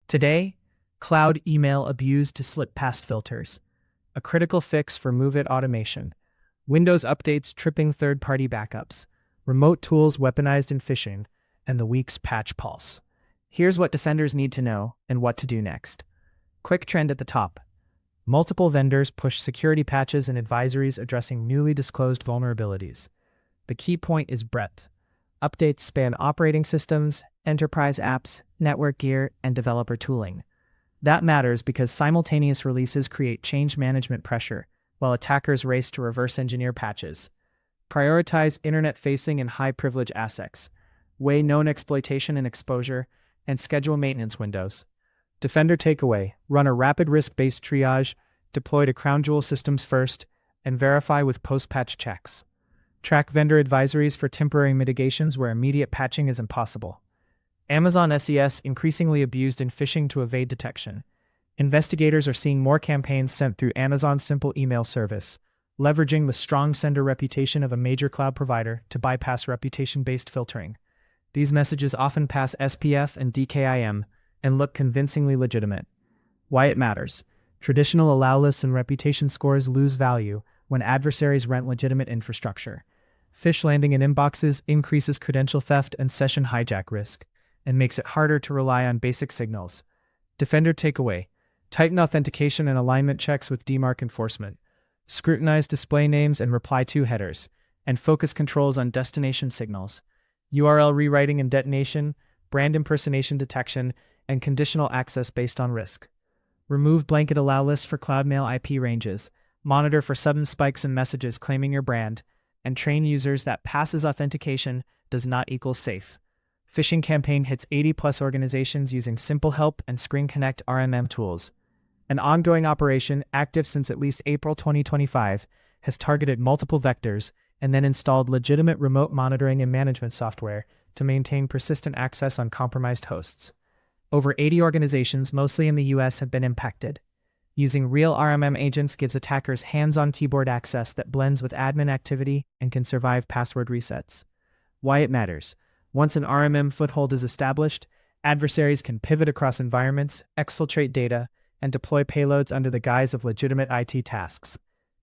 Today, cloud email abused to slip past filters. A critical fix for MOVEit automation. Windows updates tripping third-party backups. Remote tools weaponized in phishing. And the week's patch pulse. Here's what defenders need to know and what to do next. Quick trend at the top. Multiple vendors push security patches and advisories addressing newly disclosed vulnerabilities. The key point is breadth. Updates span operating systems, enterprise apps, network gear, and developer tooling. That matters because simultaneous releases create change management pressure, while attackers race to reverse engineer patches. Prioritize internet-facing and high-privilege assets. Weigh known exploitation and exposure, and schedule maintenance windows. Defender takeaway: run a rapid risk-based triage, deploy to crown jewel systems first, and verify with post-patch checks. Track vendor advisories for temporary mitigations where immediate patching is impossible. Amazon SES increasingly abused in phishing to evade detection. Investigators are seeing more campaigns sent through Amazon's simple email service, leveraging the strong sender reputation of a major cloud provider to bypass reputation-based filtering. These messages often pass SPF and DKIM and look convincingly legitimate. Why it matters. Traditional allow lists and reputation scores lose value when adversaries rent legitimate infrastructure. Phish landing in inboxes increases credential theft and session hijack risk, and makes it harder to rely on basic signals. Defender takeaway: tighten authentication and alignment checks with DMARC enforcement. Scrutinize display names and reply to headers, and focus controls on destination signals. URL rewriting and detonation, brand impersonation detection, and conditional access based on risk. Remove blanket allow lists for Cloudmail IP ranges, monitor for sudden spikes in messages claiming your brand, and train users that passes authentication does not equal safe. Phishing campaign hits 80+ organizations using Simple Help and Screen Connect RMM tools. An ongoing operation, active since at least April 2025, has targeted multiple vectors and then installed legitimate remote monitoring and management software to maintain persistent access on compromised hosts. Over 80 organizations, mostly in the US, have been impacted. Using real RMM agents gives attackers hands-on keyboard access that blends with admin activity and can survive password resets. Why it matters. Once an RMM foothold is established, adversaries can pivot across environments, exfiltrate data, and deploy payloads under the guise of legitimate IT tasks.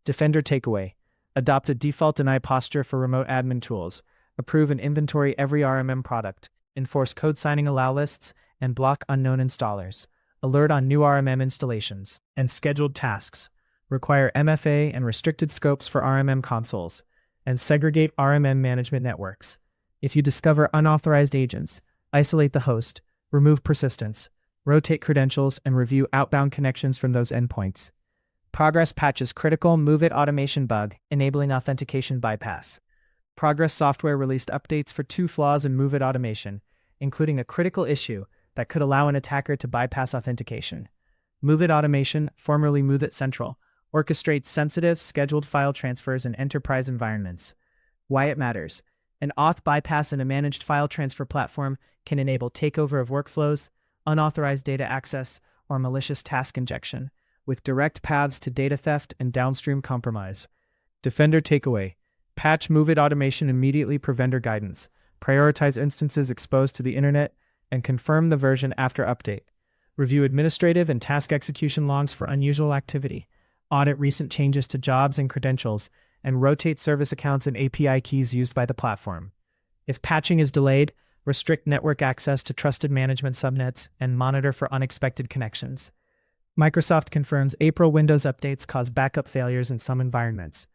Defender takeaway: adopt a default deny posture for remote admin tools, approve and inventory every RMM product, enforce code signing allow lists, and block unknown installers. Alert on new RMM installations and scheduled tasks. Require MFA and restricted scopes for RMM consoles, and segregate RMM management networks. If you discover unauthorized agents, isolate the host, remove persistence, rotate credentials, and review outbound connections from those endpoints. Progress patches critical MOVEit automation bug, enabling authentication bypass. Progress software released updates for 2 flaws in MOVEit automation, including a critical issue that could allow an attacker to bypass authentication. MOVEit automation, formerly MOVEit Central, orchestrates sensitive, scheduled file transfers in enterprise environments. Why it matters. An Auth bypass in a managed file transfer platform can enable takeover of workflows, unauthorized data access, or malicious task injection, with direct paths to data theft and downstream compromise. Defender takeaway: patch MOVEit automation immediately per vendor guidance, prioritize instances exposed to the internet, and confirm the version after update. Review administrative and task execution logs for unusual activity. Audit recent changes to jobs and credentials, and rotate service accounts and API keys used by the platform. If patching is delayed, restrict network access to trusted management subnets, and monitor for unexpected connections. Microsoft confirms April Windows updates cause backup failures in some environments.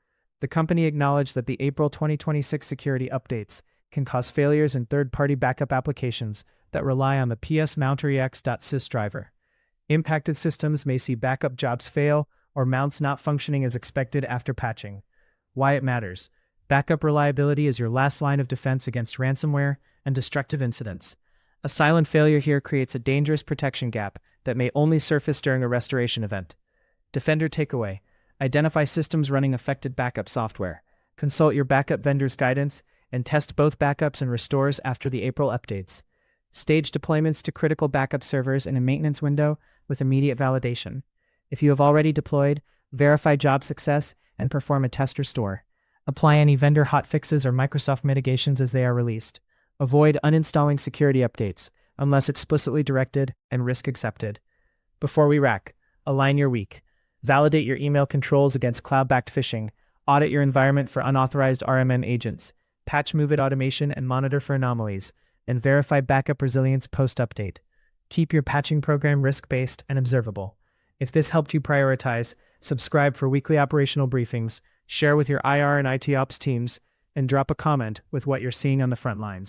The company acknowledged that the April 2026 security updates can cause failures in third-party backup applications that rely on the ps-mountrex.sys driver. Impacted systems may see backup jobs fail or mounts not functioning as expected after patching. Why it matters. Backup reliability is your last line of defense against ransomware and destructive incidents. A silent failure here creates a dangerous protection gap that may only surface during a restoration event. Defender takeaway: identify systems running affected backup software. Consult your backup vendor's guidance and test both backups and restores after the April updates. Stage deployments to critical backup servers in a maintenance window with immediate validation. If you have already deployed, verify job success and perform a test restore. Apply any vendor hotfixes or Microsoft mitigations as they are released. Avoid uninstalling security updates. unless explicitly directed and risk accepted. Before we wrap, align your week. Validate your email controls against cloud-backed phishing. Audit your environment for unauthorized RMM agents. Patch MOVEit automation and monitor for anomalies. And verify backup resilience post-update. Keep your patching program risk-based and observable. If this helped you prioritize, subscribe for weekly operational briefings, share with your IR and IT ops teams, and drop a comment with what you're seeing on the front lines.